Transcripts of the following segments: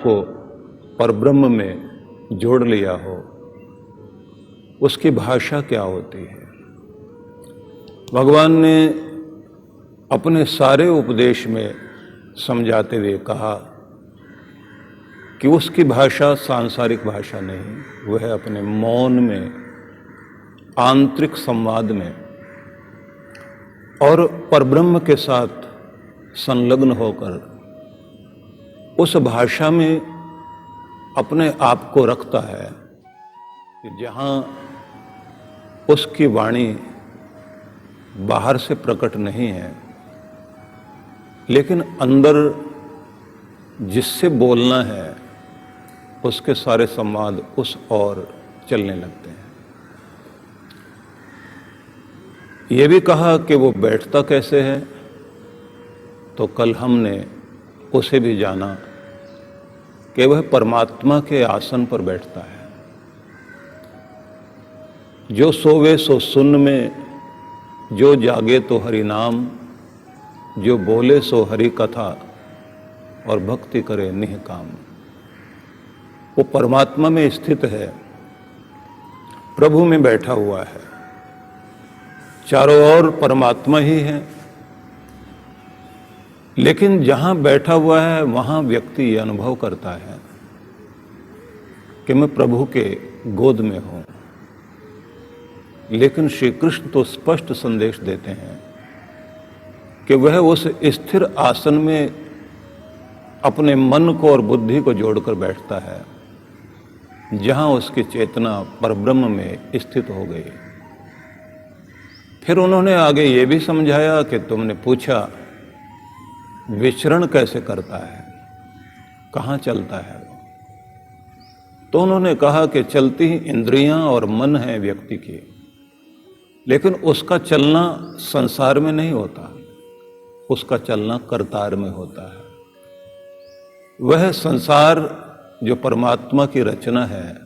को परब्रह्म में जोड़ लिया हो, उसकी भाषा क्या होती है। भगवान ने अपने सारे उपदेश में समझाते हुए कहा कि उसकी भाषा सांसारिक भाषा नहीं, वह अपने मौन में, आंतरिक संवाद में और परब्रह्म के साथ संलग्न होकर उस भाषा में अपने आप को रखता है कि जहाँ उसकी वाणी बाहर से प्रकट नहीं है, लेकिन अंदर जिससे बोलना है उसके सारे संवाद उस ओर चलने लगते हैं। ये भी कहा कि वो बैठता कैसे है, तो कल हमने उसे भी जाना कि वह परमात्मा के आसन पर बैठता है। जो सोवे सो सुन में, जो जागे तो हरि नाम, जो बोले सो हरि कथा, और भक्ति करे निह काम। वो परमात्मा में स्थित है, प्रभु में बैठा हुआ है, चारों ओर परमात्मा ही है, लेकिन जहां बैठा हुआ है वहां व्यक्ति ये अनुभव करता है कि मैं प्रभु के गोद में हूं। लेकिन श्री कृष्ण तो स्पष्ट संदेश देते हैं कि वह उस स्थिर आसन में अपने मन को और बुद्धि को जोड़कर बैठता है जहां उसकी चेतना परब्रह्म में स्थित हो गई। फिर उन्होंने आगे ये भी समझाया कि तुमने पूछा विचरण कैसे करता है, कहाँ चलता है। तो उन्होंने कहा कि चलती ही इंद्रियां और मन है व्यक्ति की, लेकिन उसका चलना संसार में नहीं होता, उसका चलना करतार में होता है। वह संसार जो परमात्मा की रचना है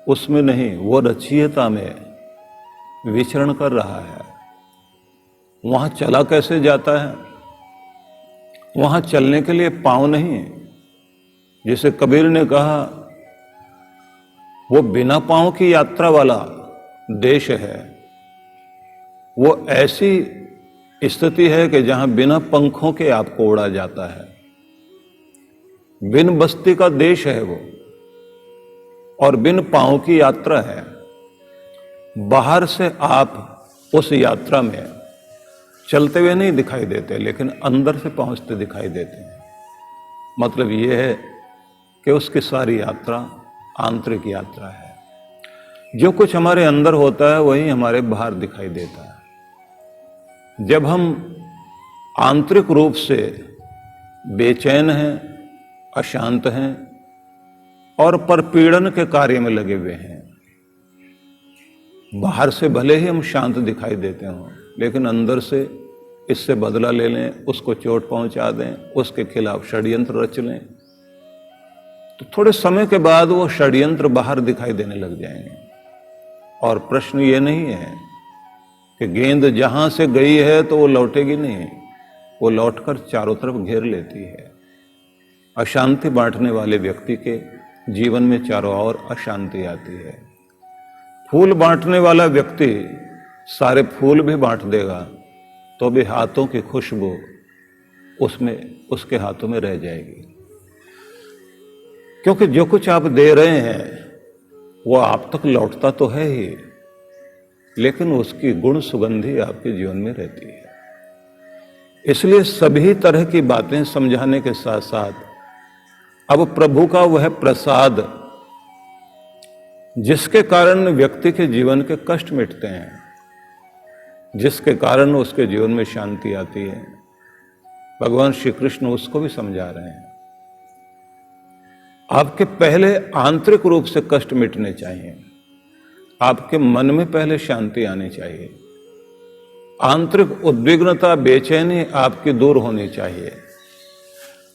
उसमें नहीं, वो रचयिता में विचरण कर रहा है। वहां चला कैसे जाता है, वहां चलने के लिए पांव नहीं। जैसे कबीर ने कहा वो बिना पांव की यात्रा वाला देश है, वो ऐसी स्थिति है कि जहां बिना पंखों के आपको उड़ा जाता है। बिन बस्ती का देश है वो, और बिन पांव की यात्रा है। बाहर से आप उस यात्रा में चलते हुए नहीं दिखाई देते, लेकिन अंदर से पहुंचते दिखाई देते हैं। मतलब ये है कि उसकी सारी यात्रा आंतरिक यात्रा है। जो कुछ हमारे अंदर होता है वही हमारे बाहर दिखाई देता है। जब हम आंतरिक रूप से बेचैन हैं, अशांत हैं और परपीड़न के कार्य में लगे हुए हैं, बाहर से भले ही हम शांत दिखाई देते हों, लेकिन अंदर से इससे बदला ले लें, उसको चोट पहुंचा दें, उसके खिलाफ षड्यंत्र रच लें, तो थोड़े समय के बाद वो षड्यंत्र बाहर दिखाई देने लग जाएंगे। और प्रश्न ये नहीं है कि गेंद जहां से गई है तो वो लौटेगी नहीं, वो लौटकर चारों तरफ घेर लेती है। अशांति बांटने वाले व्यक्ति के जीवन में चारों ओर अशांति आती है। फूल बांटने वाला व्यक्ति सारे फूल भी बांट देगा तो भी हाथों की खुशबू उसमें, उसके हाथों में रह जाएगी। क्योंकि जो कुछ आप दे रहे हैं वो आप तक लौटता तो है ही, लेकिन उसकी गुण सुगंधी आपके जीवन में रहती है। इसलिए सभी तरह की बातें समझाने के साथ साथ अब प्रभु का वह प्रसाद जिसके कारण व्यक्ति के जीवन के कष्ट मिटते हैं, जिसके कारण उसके जीवन में शांति आती है, भगवान श्री कृष्ण उसको भी समझा रहे हैं। आपके पहले आंतरिक रूप से कष्ट मिटने चाहिए, आपके मन में पहले शांति आनी चाहिए, आंतरिक उद्विग्नता, बेचैनी आपकी दूर होनी चाहिए।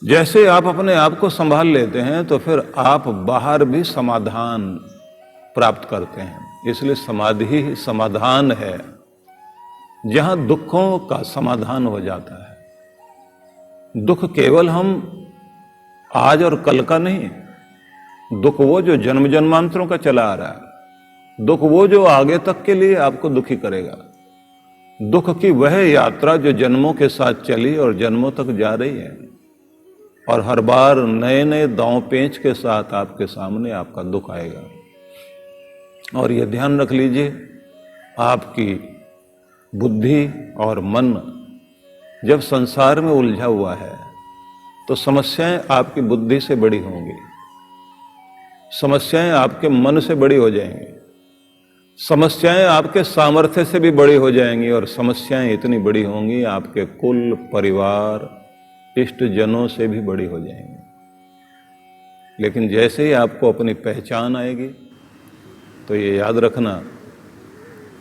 जैसे आप अपने आप को संभाल लेते हैं तो फिर आप बाहर भी समाधान प्राप्त करते हैं। इसलिए समाधि ही समाधान है, जहां दुखों का समाधान हो जाता है। दुख केवल हम आज और कल का नहीं, दुख वो जो जन्म जन्मांतरों का चला आ रहा है, दुख वो जो आगे तक के लिए आपको दुखी करेगा, दुख की वह यात्रा जो जन्मों के साथ चली और जन्मों तक जा रही है, और हर बार नए नए दांव पेंच के साथ आपके सामने आपका दुख आएगा। और यह ध्यान रख लीजिए, आपकी बुद्धि और मन जब संसार में उलझा हुआ है तो समस्याएं आपकी बुद्धि से बड़ी होंगी, समस्याएं आपके मन से बड़ी हो जाएंगी, समस्याएं आपके सामर्थ्य से भी बड़ी हो जाएंगी, और समस्याएं इतनी बड़ी होंगी आपके कुल परिवार इष्ट जनों से भी बड़ी हो जाएंगी। लेकिन जैसे ही आपको अपनी पहचान आएगी तो ये याद रखना,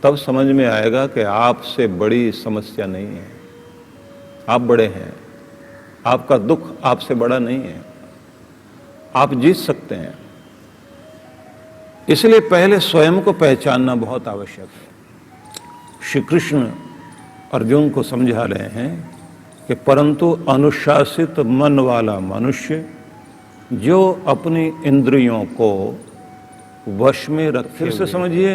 तब समझ में आएगा कि आपसे बड़ी समस्या नहीं है, आप बड़े हैं, आपका दुख आपसे बड़ा नहीं है, आप जीत सकते हैं। इसलिए पहले स्वयं को पहचानना बहुत आवश्यक है। श्री कृष्ण अर्जुन को समझा रहे हैं कि परंतु अनुशासित मन वाला मनुष्य जो अपनी इंद्रियों को वश में रख, फिर से समझिए,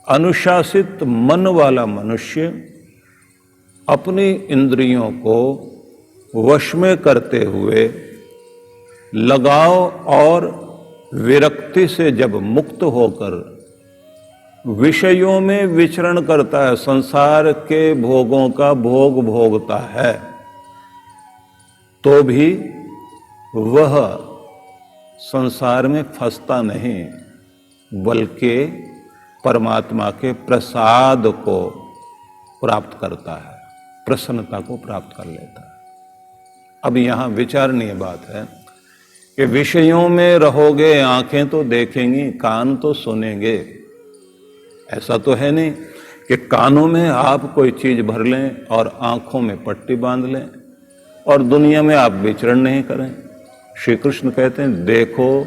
अनुशासित मन वाला मनुष्य अपनी इंद्रियों को वश में करते हुए लगाव और विरक्ति से जब मुक्त होकर विषयों में विचरण करता है, संसार के भोगों का भोग भोगता है, तो भी वह संसार में फंसता नहीं, बल्कि परमात्मा के प्रसाद को प्राप्त करता है, प्रसन्नता को प्राप्त कर लेता है। अब यहां विचारणीय बात है कि विषयों में रहोगे, आंखें तो देखेंगी, कान तो सुनेंगे। ऐसा तो है नहीं कि कानों में आप कोई चीज भर लें और आंखों में पट्टी बांध लें और दुनिया में आप विचरण नहीं करें। श्री कृष्ण कहते हैं, देखो,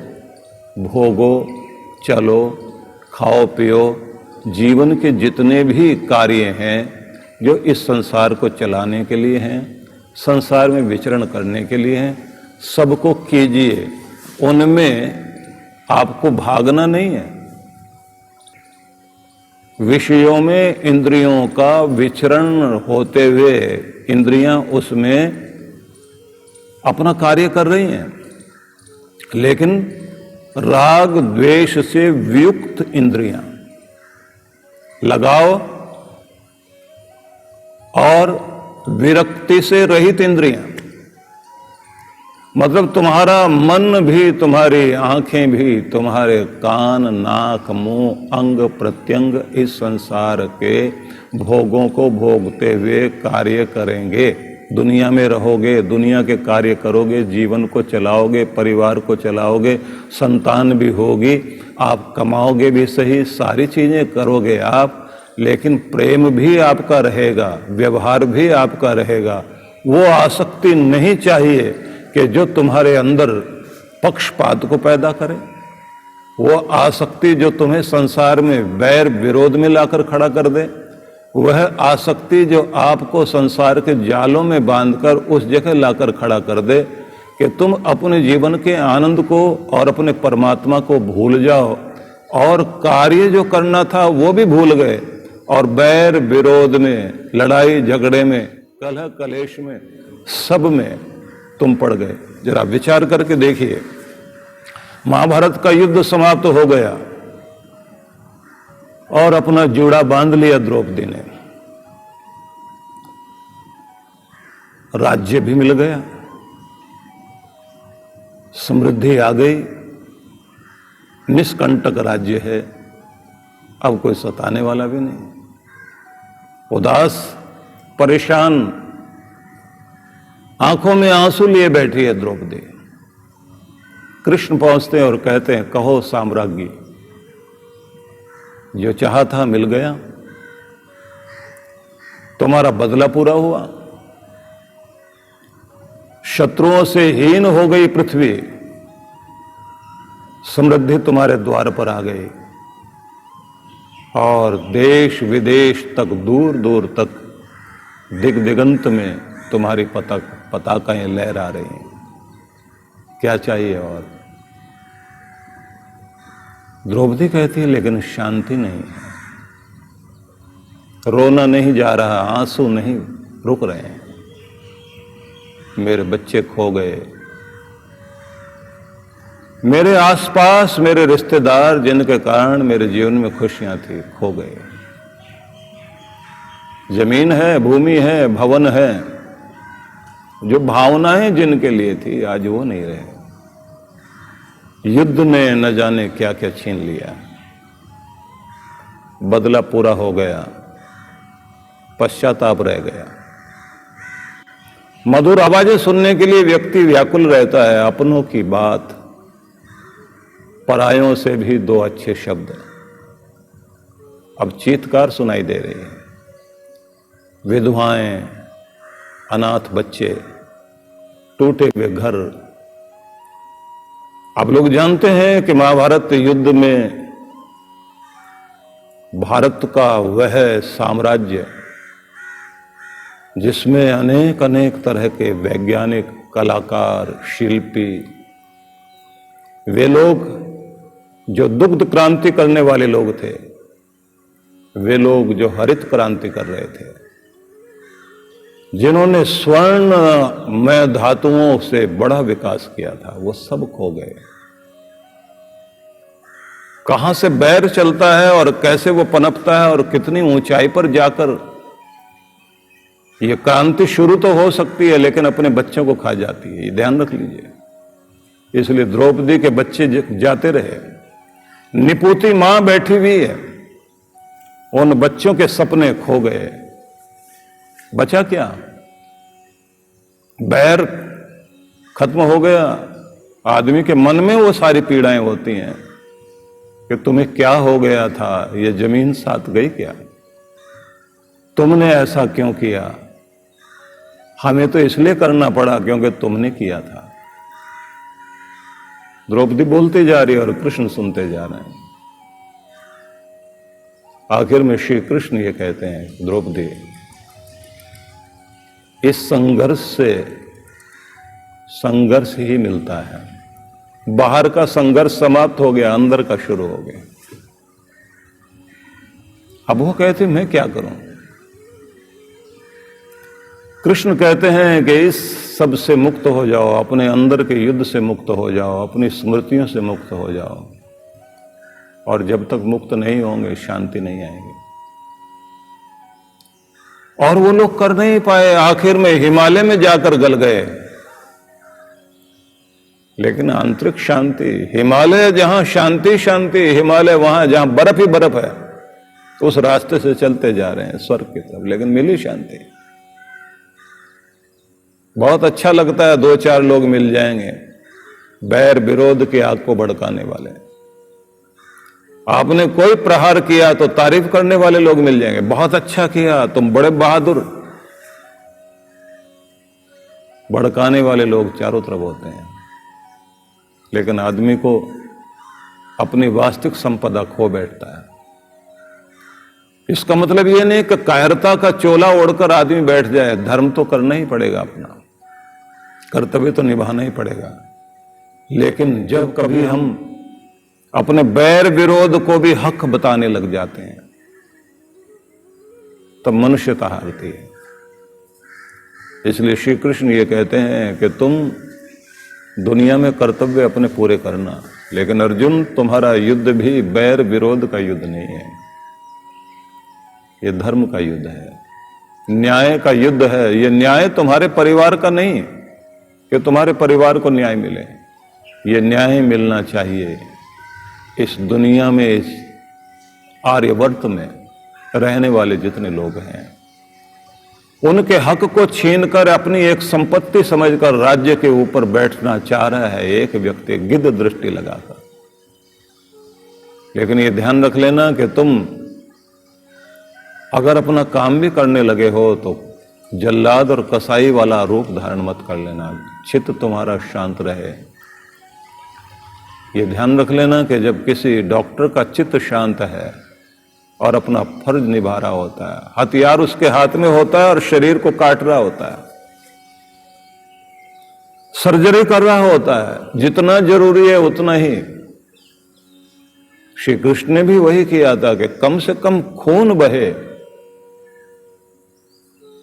भोगो, चलो, खाओ पियो, जीवन के जितने भी कार्य हैं जो इस संसार को चलाने के लिए हैं, संसार में विचरण करने के लिए हैं, सबको कीजिए, उनमें आपको भागना नहीं है। विषयों में इंद्रियों का विचरण होते हुए इंद्रियां उसमें अपना कार्य कर रही हैं, लेकिन राग द्वेष से वियुक्त इंद्रियां, लगाव और विरक्ति से रहित इंद्रियां, मतलब तुम्हारा मन भी, तुम्हारी आंखें भी, तुम्हारे कान, नाक, मुंह, अंग प्रत्यंग इस संसार के भोगों को भोगते हुए कार्य करेंगे। दुनिया में रहोगे, दुनिया के कार्य करोगे, जीवन को चलाओगे, परिवार को चलाओगे, संतान भी होगी, आप कमाओगे भी सही, सारी चीजें करोगे आप, लेकिन प्रेम भी आपका रहेगा, व्यवहार भी आपका रहेगा। वो आसक्ति नहीं चाहिए कि जो तुम्हारे अंदर पक्षपात को पैदा करे, वो आसक्ति जो तुम्हें संसार में वैर विरोध में लाकर खड़ा कर दे, वह आसक्ति जो आपको संसार के जालों में बांधकर उस जगह लाकर खड़ा कर दे कि तुम अपने जीवन के आनंद को और अपने परमात्मा को भूल जाओ और कार्य जो करना था वो भी भूल गए और बैर विरोध में, लड़ाई झगड़े में, कलह कलेश में, सब में तुम पड़ गए। जरा विचार करके देखिए, महाभारत का युद्ध समाप्त हो गया और अपना जूड़ा बांध लिया द्रौपदी ने, राज्य भी मिल गया, समृद्धि आ गई, निष्कंटक राज्य है, अब कोई सताने वाला भी नहीं। उदास, परेशान, आंखों में आंसू लिए बैठी है द्रौपदी। कृष्ण पहुंचते हैं और कहते हैं, कहो साम्राज्ञी, जो चाहा था मिल गया, तुम्हारा बदला पूरा हुआ, शत्रुओं से हीन हो गई पृथ्वी, समृद्धि तुम्हारे द्वार पर आ गई और देश विदेश तक, दूर दूर तक, दिग दिगंत में तुम्हारी पताकाएं लहरा रही हैं। क्या चाहिए और? द्रौपदी कहती है लेकिन शांति नहीं है, रोना नहीं जा रहा, आंसू नहीं रुक रहे हैं, मेरे बच्चे खो गए, मेरे आसपास मेरे रिश्तेदार जिनके कारण मेरे जीवन में खुशियां थी खो गए, जमीन है, भूमि है, भवन है, जो भावनाएं जिनके लिए थी आज वो नहीं रहे, युद्ध ने न जाने क्या क्या छीन लिया, बदला पूरा हो गया, पश्चाताप रह गया। मधुर आवाजें सुनने के लिए व्यक्ति व्याकुल रहता है, अपनों की बात, परायों से भी दो अच्छे शब्द, अब चीत्कार सुनाई दे रही है, विधवाएं, अनाथ बच्चे, टूटे हुए घर। आप लोग जानते हैं कि महाभारत युद्ध में भारत का वह साम्राज्य जिसमें अनेक अनेक तरह के वैज्ञानिक, कलाकार, शिल्पी, वे लोग जो दुग्ध क्रांति करने वाले लोग थे, वे लोग जो हरित क्रांति कर रहे थे, जिन्होंने स्वर्णमय धातुओं से बड़ा विकास किया था, वो सब खो गए। कहां से बैर चलता है और कैसे वो पनपता है और कितनी ऊंचाई पर जाकर ये क्रांति शुरू तो हो सकती है लेकिन अपने बच्चों को खा जाती है, ये ध्यान रख लीजिए। इसलिए द्रौपदी के बच्चे जाते रहे, निपुती मां बैठी हुई है, उन बच्चों के सपने खो गए, बचा क्या? बैर खत्म हो गया। आदमी के मन में वो सारी पीड़ाएं होती हैं कि तुम्हें क्या हो गया था, ये जमीन साथ गई क्या, तुमने ऐसा क्यों किया, हमें तो इसलिए करना पड़ा क्योंकि तुमने किया था। द्रौपदी बोलती जा रही है और कृष्ण सुनते जा रहे हैं। आखिर में श्री कृष्ण ये कहते हैं, द्रौपदी, इस संघर्ष से संघर्ष ही मिलता है, बाहर का संघर्ष समाप्त हो गया, अंदर का शुरू हो गया। अब वो कहते मैं क्या करूं? कृष्ण कहते हैं कि इस सब से मुक्त हो जाओ, अपने अंदर के युद्ध से मुक्त हो जाओ, अपनी स्मृतियों से मुक्त हो जाओ, और जब तक मुक्त नहीं होंगे शांति नहीं आएगी। और वो लोग कर नहीं पाए, आखिर में हिमालय में जाकर गल गए। लेकिन आंतरिक शांति, हिमालय जहां शांति शांति, हिमालय वहां जहां बर्फ ही बर्फ है, तो उस रास्ते से चलते जा रहे हैं स्वर्ग की तरफ, लेकिन मिली शांति। बहुत अच्छा लगता है, दो चार लोग मिल जाएंगे बैर विरोध की आग को भड़काने वाले। आपने कोई प्रहार किया तो तारीफ करने वाले लोग मिल जाएंगे, बहुत अच्छा किया, तुम बड़े बहादुर। भड़काने वाले लोग चारों तरफ होते हैं। लेकिन आदमी को अपनी वास्तविक संपदा खो बैठता है। इसका मतलब यह नहीं कि कायरता का चोला ओढ़कर आदमी बैठ जाए, धर्म तो करना ही पड़ेगा, अपना कर्तव्य तो निभाना ही पड़ेगा। लेकिन जब कभी हम अपने बैर विरोध को भी हक बताने लग जाते हैं, तब मनुष्यता हारती है। इसलिए श्री कृष्ण ये कहते हैं कि तुम दुनिया में कर्तव्य अपने पूरे करना, लेकिन अर्जुन तुम्हारा युद्ध भी बैर विरोध का युद्ध नहीं है, ये धर्म का युद्ध है, न्याय का युद्ध है। ये न्याय तुम्हारे परिवार का नहीं कि तुम्हारे परिवार को न्याय मिले, ये न्याय मिलना चाहिए इस दुनिया में, इस आर्यवर्त में रहने वाले जितने लोग हैं, उनके हक को छीनकर अपनी एक संपत्ति समझकर राज्य के ऊपर बैठना चाह रहा है एक व्यक्ति गिद्ध दृष्टि लगाकर। लेकिन ये ध्यान रख लेना कि तुम अगर अपना काम भी करने लगे हो तो जल्लाद और कसाई वाला रूप धारण मत कर लेना, चित्त तुम्हारा शांत रहे। ये ध्यान रख लेना कि जब किसी डॉक्टर का चित्त शांत है और अपना फर्ज निभा रहा होता है, हथियार उसके हाथ में होता है और शरीर को काट रहा होता है, सर्जरी कर रहा होता है, जितना जरूरी है उतना ही। श्री कृष्ण ने भी वही किया था कि कम से कम खून बहे,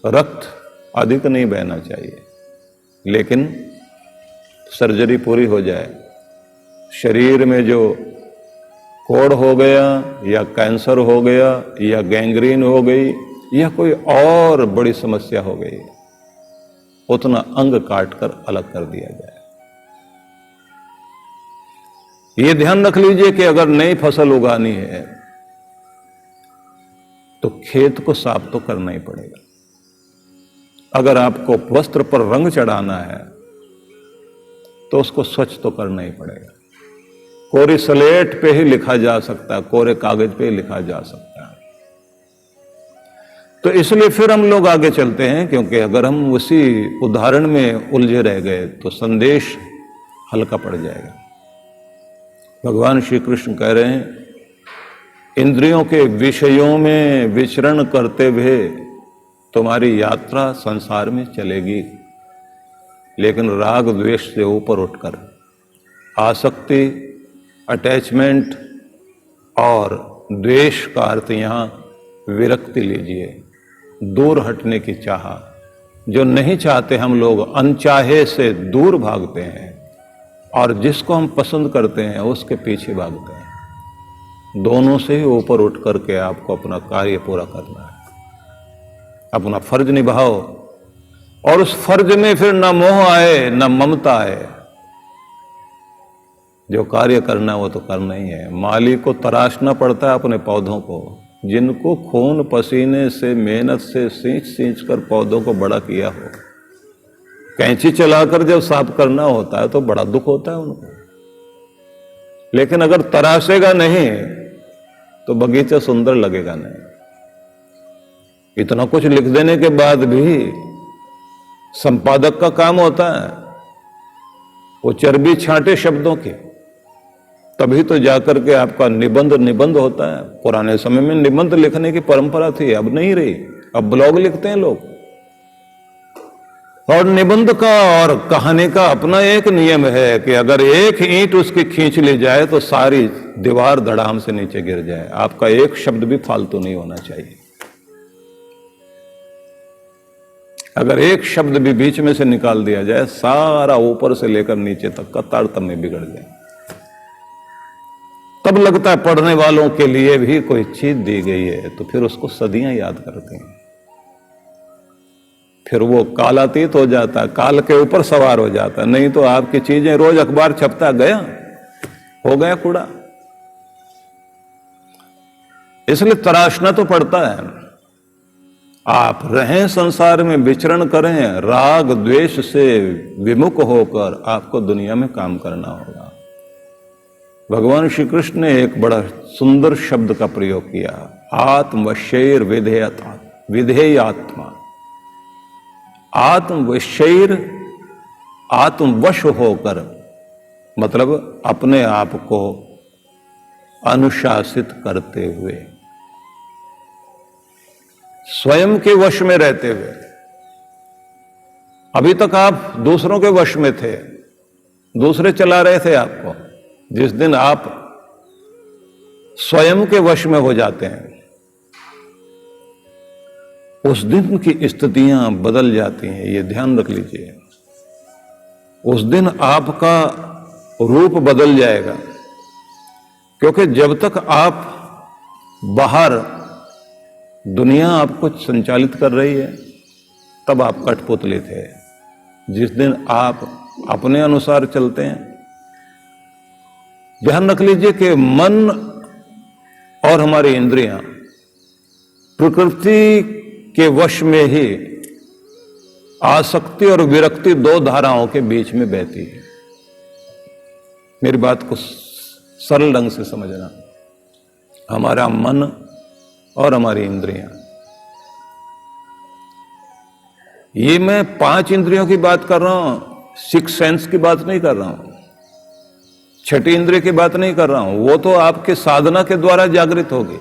रक्त अधिक नहीं बहना चाहिए, लेकिन सर्जरी पूरी हो जाए। शरीर में जो कोढ़ हो गया या कैंसर हो गया या गैंग्रीन हो गई या कोई और बड़ी समस्या हो गई, उतना अंग काटकर अलग कर दिया जाए। ये ध्यान रख लीजिए कि अगर नई फसल उगानी है तो खेत को साफ तो करना ही पड़ेगा। अगर आपको वस्त्र पर रंग चढ़ाना है तो उसको स्वच्छ तो करना ही पड़ेगा। कोरी स्लेट पे ही लिखा जा सकता है, कोरे कागज पे ही लिखा जा सकता है। तो इसलिए फिर हम लोग आगे चलते हैं, क्योंकि अगर हम उसी उदाहरण में उलझे रह गए तो संदेश हल्का पड़ जाएगा। भगवान श्री कृष्ण कह रहे हैं, इंद्रियों के विषयों में विचरण करते हुए तुम्हारी यात्रा संसार में चलेगी, लेकिन राग द्वेष से ऊपर उठकर आसक्ति, अटैचमेंट और द्वेष का अर्थ यहां विरक्ति लीजिए, दूर हटने की चाह। जो नहीं चाहते हम लोग अनचाहे से दूर भागते हैं, और जिसको हम पसंद करते हैं उसके पीछे भागते हैं। दोनों से ही ऊपर उठ करके आपको अपना कार्य पूरा करना है, अपना फर्ज निभाओ, और उस फर्ज में फिर ना मोह आए ना ममता आए। जो कार्य करना है वो तो करना ही है। माली को तराशना पड़ता है अपने पौधों को, जिनको खून पसीने से मेहनत से सींच सींच कर पौधों को बड़ा किया हो। कैंची चलाकर जब साफ करना होता है तो बड़ा दुख होता है उनको, लेकिन अगर तराशेगा नहीं तो बगीचा सुंदर लगेगा नहीं। इतना कुछ लिख देने के बाद भी संपादक का काम होता है वो चर्बी छांटे शब्दों की, तभी तो जाकर के आपका निबंध होता है। पुराने समय में निबंध लिखने की परंपरा थी, अब नहीं रही। अब ब्लॉग लिखते हैं लोग। और निबंध का और कहानी का अपना एक नियम है कि अगर एक ईंट उसकी खींच ली जाए तो सारी दीवार धड़ाम से नीचे गिर जाए। आपका एक शब्द भी फालतू नहीं होना चाहिए। अगर एक शब्द भी बीच में से निकाल दिया जाए, सारा ऊपर से लेकर नीचे तक का तारतम्य बिगड़ जाए। तब लगता है पढ़ने वालों के लिए भी कोई चीज दी गई है, तो फिर उसको सदियां याद करते हैं। फिर वो कालातीत हो जाता है, काल के ऊपर सवार हो जाता है। नहीं तो आपकी चीजें रोज अखबार छपता गया, हो गया कूड़ा। इसलिए तराशना तो पड़ता है। आप रहें संसार में, विचरण करें, राग द्वेष से विमुख होकर आपको दुनिया में काम करना होगा। भगवान श्री कृष्ण ने एक बड़ा सुंदर शब्द का प्रयोग किया, आत्मवशैर विधेयात्मा। आत्मवशैर, आत्मवश होकर, मतलब अपने आप को अनुशासित करते हुए, स्वयं के वश में रहते हुए। अभी तक आप दूसरों के वश में थे, दूसरे चला रहे थे आपको। जिस दिन आप स्वयं के वश में हो जाते हैं, उस दिन की स्थितियां बदल जाती हैं। ये ध्यान रख लीजिए। उस दिन आपका रूप बदल जाएगा, क्योंकि जब तक आप बाहर दुनिया आपको संचालित कर रही है, तब आप कठपुतली थे। जिस दिन आप अपने अनुसार चलते हैं, ध्यान रख लीजिए कि मन और हमारी इंद्रियां प्रकृति के वश में ही आसक्ति और विरक्ति दो धाराओं के बीच में बहती है। मेरी बात को सरल ढंग से समझना। हमारा मन और हमारी इंद्रियां, ये मैं 5 इंद्रियों की बात कर रहा हूं, 6 सेंस की बात नहीं कर रहा हूं, 6ठी इंद्रिय की बात नहीं कर रहा हूं। वो तो आपके साधना के द्वारा जागृत होगी,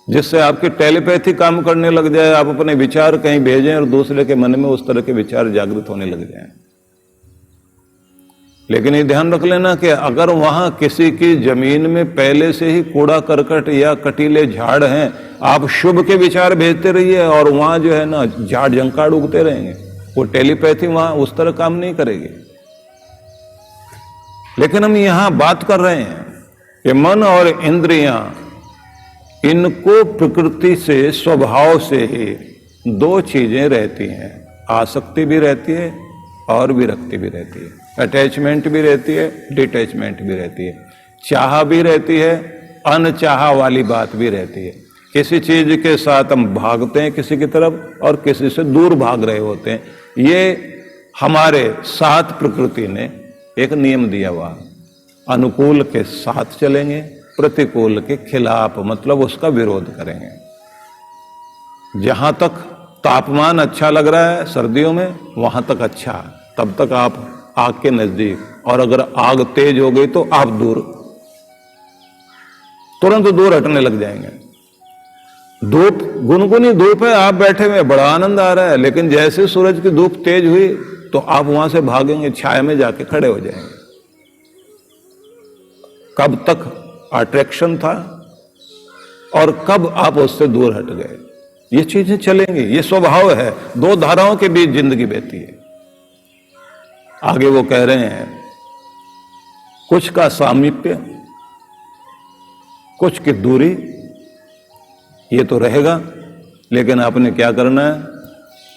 जिससे आपकी टेलीपैथी काम करने लग जाए, आप अपने विचार कहीं भेजें और दूसरे के मन में उस तरह के विचार जागृत होने लग जाएं। लेकिन ये ध्यान रख लेना कि अगर वहां किसी की जमीन में पहले से ही कूड़ा करकट या कटीले झाड़ हैं, आप शुभ के विचार भेजते रहिए और वहां जो है ना झाड़ जंकाड़ उगते रहेंगे, वो टेलीपैथी वहां उस तरह काम नहीं करेगी। लेकिन हम यहां बात कर रहे हैं कि मन और इंद्रियां, इनको प्रकृति से, स्वभाव से ही दो चीजें रहती हैं, आसक्ति भी रहती है और विरक्ति भी रहती है, अटैचमेंट भी रहती है, डिटैचमेंट भी रहती है, चाह भी रहती है, अनचाहा वाली बात भी रहती है। किसी चीज के साथ हम भागते हैं किसी की तरफ और किसी से दूर भाग रहे होते हैं। ये हमारे साथ प्रकृति ने एक नियम दिया हुआ, अनुकूल के साथ चलेंगे, प्रतिकूल के खिलाफ, मतलब उसका विरोध करेंगे। जहां तक तापमान अच्छा लग रहा है सर्दियों में, वहां तक अच्छा, तब तक आप आग के नजदीक, और अगर आग तेज हो गई तो आप दूर, तुरंत दूर हटने लग जाएंगे। धूप, गुनगुनी धूप है, आप बैठे हुए, बड़ा आनंद आ रहा है, लेकिन जैसे सूरज की धूप तेज हुई तो आप वहां से भागेंगे, छाया में जाके खड़े हो जाएंगे। कब तक अट्रैक्शन था और कब आप उससे दूर हट गए, ये चीजें चलेंगी, ये स्वभाव है। दो धाराओं के बीच जिंदगी बहती है। आगे वो कह रहे हैं कुछ का सामीप्य, कुछ की दूरी, ये तो रहेगा, लेकिन आपने क्या करना है?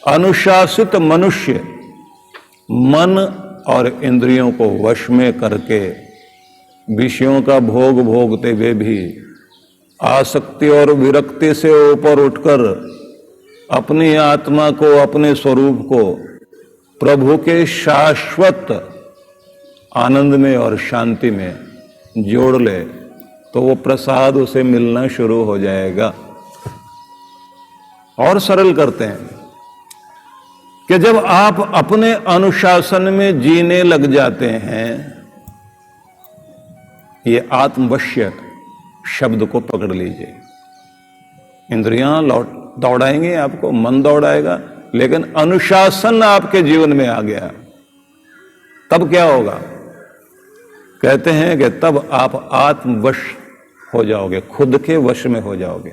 अनुशासित मनुष्य मन और इंद्रियों को वश में करके विषयों का भोग भोगते हुए भी आसक्ति और विरक्ति से ऊपर उठकर अपनी आत्मा को, अपने स्वरूप को प्रभु के शाश्वत आनंद में और शांति में जोड़ ले तो वो प्रसाद उसे मिलना शुरू हो जाएगा। और सरल करते हैं कि जब आप अपने अनुशासन में जीने लग जाते हैं, ये आत्मवश्य शब्द को पकड़ लीजिए। इंद्रियां दौड़ाएंगे आपको, मन दौड़ाएगा, लेकिन अनुशासन आपके जीवन में आ गया, तब क्या होगा? कहते हैं कि तब आप आत्मवश हो जाओगे, खुद के वश में हो जाओगे।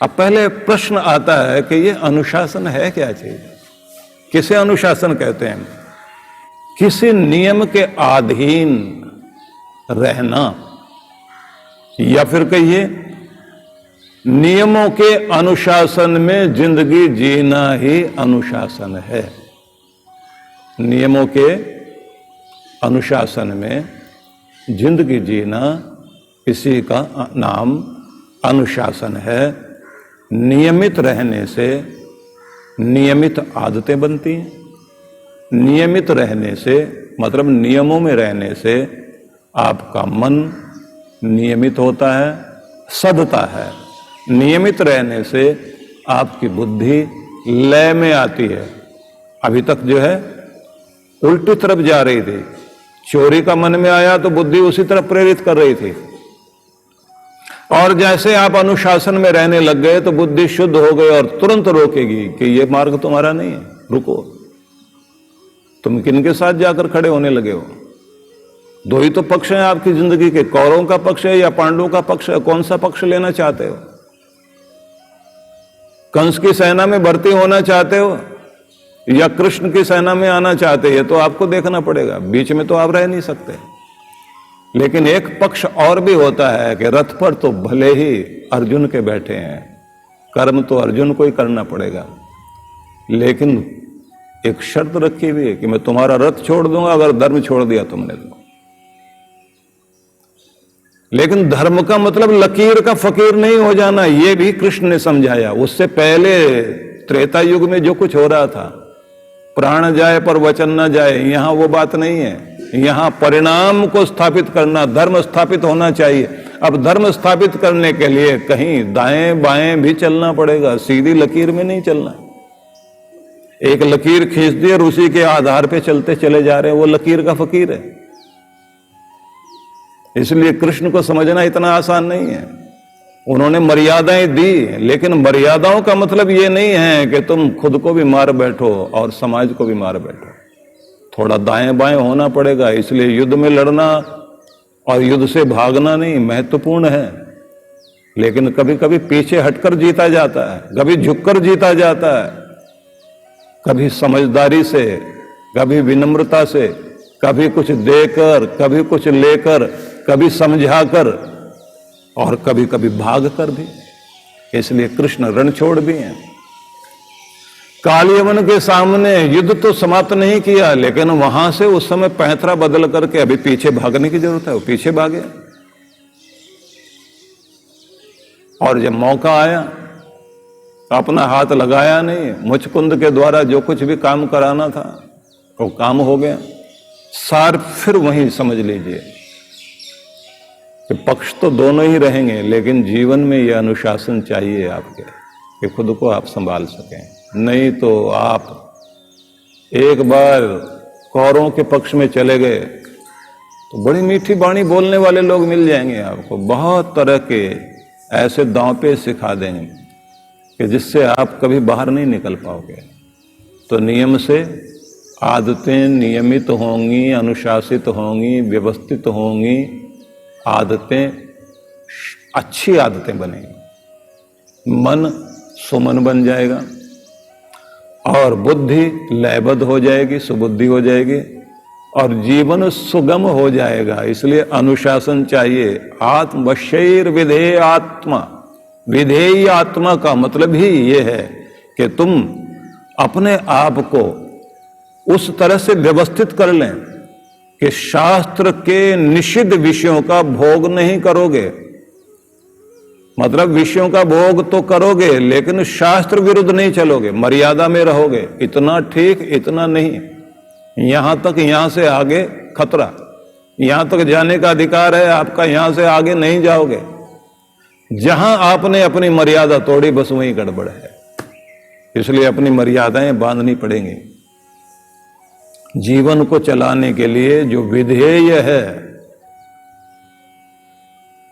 अब पहले प्रश्न आता है कि ये अनुशासन है क्या चीज? किसे अनुशासन कहते हैं? किसी नियम के अधीन रहना, या फिर कहिए नियमों के अनुशासन में जिंदगी जीना ही अनुशासन है। नियमों के अनुशासन में जिंदगी जीना, इसी का नाम अनुशासन है। नियमित रहने से नियमित आदतें बनती हैं। नियमित रहने से मतलब नियमों में रहने से आपका मन नियमित होता है, सधता है। नियमित रहने से आपकी बुद्धि लय में आती है। अभी तक जो है उल्टी तरफ जा रही थी, चोरी का मन में आया तो बुद्धि उसी तरफ प्रेरित कर रही थी, और जैसे आप अनुशासन में रहने लग गए तो बुद्धि शुद्ध हो गई और तुरंत रोकेगी कि ये मार्ग तुम्हारा नहीं है, रुको। तुम किनके साथ जाकर खड़े होने लगे हो? दो ही तो पक्ष हैं आपकी जिंदगी के, कौरवों का पक्ष है या पांडवों का पक्ष है? कौन सा पक्ष लेना चाहते हो? कंस की सेना में भर्ती होना चाहते हो या कृष्ण की सेना में आना चाहते हो? ये तो आपको देखना पड़ेगा, बीच में तो आप रह नहीं सकते। लेकिन एक पक्ष और भी होता है कि रथ पर तो भले ही अर्जुन के बैठे हैं, कर्म तो अर्जुन को ही करना पड़ेगा, लेकिन एक शर्त रखी हुई है कि मैं तुम्हारा रथ छोड़ दूंगा अगर धर्म छोड़ दिया तुमने तो। लेकिन धर्म का मतलब लकीर का फकीर नहीं हो जाना, यह भी कृष्ण ने समझाया। उससे पहले त्रेता युग में जो कुछ हो रहा था, प्राण जाए पर वचन न जाए, यहां वो बात नहीं है। यहां परिणाम को स्थापित करना, धर्म स्थापित होना चाहिए। अब धर्म स्थापित करने के लिए कहीं दाएं बाएं भी चलना पड़ेगा, सीधी लकीर में नहीं चलना। एक लकीर खींच दी और उसी के आधार पे चलते चले जा रहे हैं, वो लकीर का फकीर है। इसलिए कृष्ण को समझना इतना आसान नहीं है। उन्होंने मर्यादाएं दी, लेकिन मर्यादाओं का मतलब ये नहीं है कि तुम खुद को भी मार बैठो और समाज को भी मार बैठो। थोड़ा दाएं बाएं होना पड़ेगा, इसलिए युद्ध में लड़ना और युद्ध से भागना नहीं महत्वपूर्ण है, लेकिन कभी कभी पीछे हटकर जीता जाता है, कभी झुककर जीता जाता है, कभी समझदारी से, कभी विनम्रता से, कभी कुछ देकर, कभी कुछ लेकर, कभी समझाकर और कभी कभी भागकर भी। इसलिए कृष्ण रणछोड़ भी हैं। कालियवन के सामने युद्ध तो समाप्त नहीं किया, लेकिन वहां से उस समय पैंतरा बदल करके अभी पीछे भागने की जरूरत है, वो पीछे भागे। और जब मौका आया अपना हाथ लगाया नहीं, मुचकुंद के द्वारा जो कुछ भी काम कराना था वो काम हो गया। सार फिर वहीं समझ लीजिए कि पक्ष तो दोनों ही रहेंगे, लेकिन जीवन में यह अनुशासन चाहिए आपके कि खुद को आप संभाल सकें। नहीं तो आप एक बार कौरवों के पक्ष में चले गए तो बड़ी मीठी बाणी बोलने वाले लोग मिल जाएंगे आपको, बहुत तरह के ऐसे दांव सिखा देंगे कि जिससे आप कभी बाहर नहीं निकल पाओगे। तो नियम से आदतें नियमित होंगी, अनुशासित होंगी, व्यवस्थित होंगी, आदतें अच्छी आदतें बनेंगी, मन सुमन बन जाएगा और बुद्धि लयबद्ध हो जाएगी, सुबुद्धि हो जाएगी और जीवन सुगम हो जाएगा। इसलिए अनुशासन चाहिए। आत्मवशैर विधेय आत्मा, विधेय आत्मा का मतलब ही ये है कि तुम अपने आप को उस तरह से व्यवस्थित कर लें कि शास्त्र के निषिद्ध विषयों का भोग नहीं करोगे। मतलब विषयों का भोग तो करोगे लेकिन शास्त्र विरुद्ध नहीं चलोगे, मर्यादा में रहोगे। इतना ठीक, इतना नहीं, यहां तक, यहां से आगे खतरा, यहां तक जाने का अधिकार है आपका, यहां से आगे नहीं जाओगे। जहां आपने अपनी मर्यादा तोड़ी बस वहीं गड़बड़ है। इसलिए अपनी मर्यादाएं बांधनी पड़ेंगी। जीवन को चलाने के लिए जो विधेय है,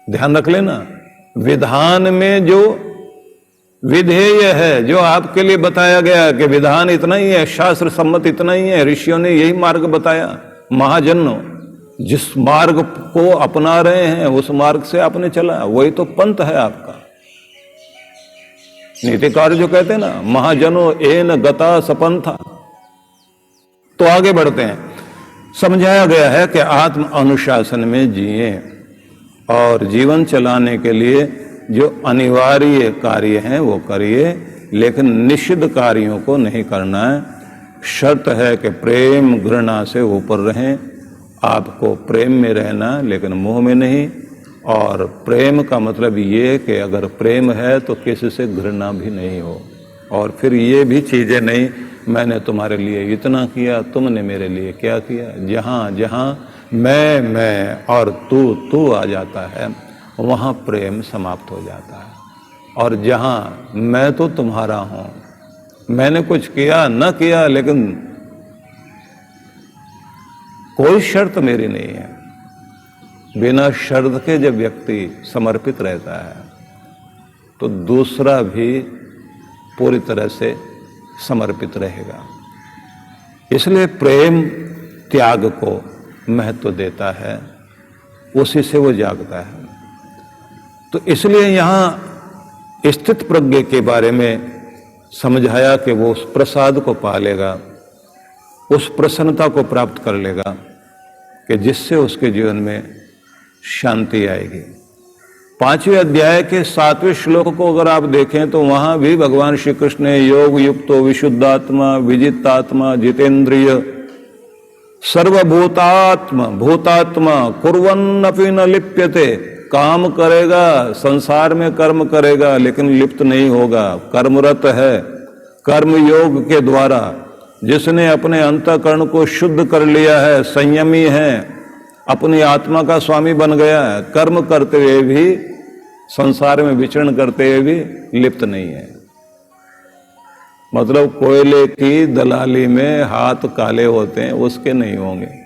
ध्यान रख लेना, विधान में जो विधेय है, जो आपके लिए बताया गया कि विधान इतना ही है, शास्त्र सम्मत इतना ही है, ऋषियों ने यही मार्ग बताया। महाजनों जिस मार्ग को अपना रहे हैं उस मार्ग से आपने चला, वही तो पंथ है आपका। नीतिकार जो कहते हैं ना, महाजनों एन गता सपंथा। तो आगे बढ़ते हैं। समझाया गया है कि आत्म अनुशासन में जिए और जीवन चलाने के लिए जो अनिवार्य कार्य हैं वो करिए, लेकिन निषिद्ध कार्यों को नहीं करना है। शर्त है कि प्रेम घृणा से ऊपर रहें। आपको प्रेम में रहना, लेकिन मोह में नहीं। और प्रेम का मतलब ये कि अगर प्रेम है तो किसी से घृणा भी नहीं हो। और फिर ये भी चीजें नहीं, मैंने तुम्हारे लिए इतना किया, तुमने मेरे लिए क्या किया। जहां जहां मैं और तू आ जाता है वहां प्रेम समाप्त हो जाता है। और जहां मैं तो तुम्हारा हूं, मैंने कुछ किया न किया, लेकिन कोई शर्त मेरी नहीं है, बिना शर्त के जब व्यक्ति समर्पित रहता है तो दूसरा भी पूरी तरह से समर्पित रहेगा। इसलिए प्रेम त्याग को महत्व देता है, उसी से वो जागता है। तो इसलिए यहां स्थित प्रज्ञ के बारे में समझाया कि वो उस प्रसाद को पालेगा, उस प्रसन्नता को प्राप्त कर लेगा कि जिससे उसके जीवन में शांति आएगी। 5वें अध्याय के 7वें श्लोक को अगर आप देखें तो वहां भी भगवान श्री कृष्ण ने योग युक्तो विशुद्धात्मा विजितात्मा जितेंद्रिय सर्वभूतात्मा भूतात्मा कुर्वन्नपि न लिप्यते। काम करेगा, संसार में कर्म करेगा, लेकिन लिप्त नहीं होगा, कर्मरत है। कर्म योग के द्वारा जिसने अपने अंतःकरण को शुद्ध कर लिया है, संयमी है, अपनी आत्मा का स्वामी बन गया है, कर्म करते हुए भी, संसार में विचरण करते हुए भी लिप्त नहीं है। मतलब कोयले की दलाली में हाथ काले होते हैं, उसके नहीं होंगे।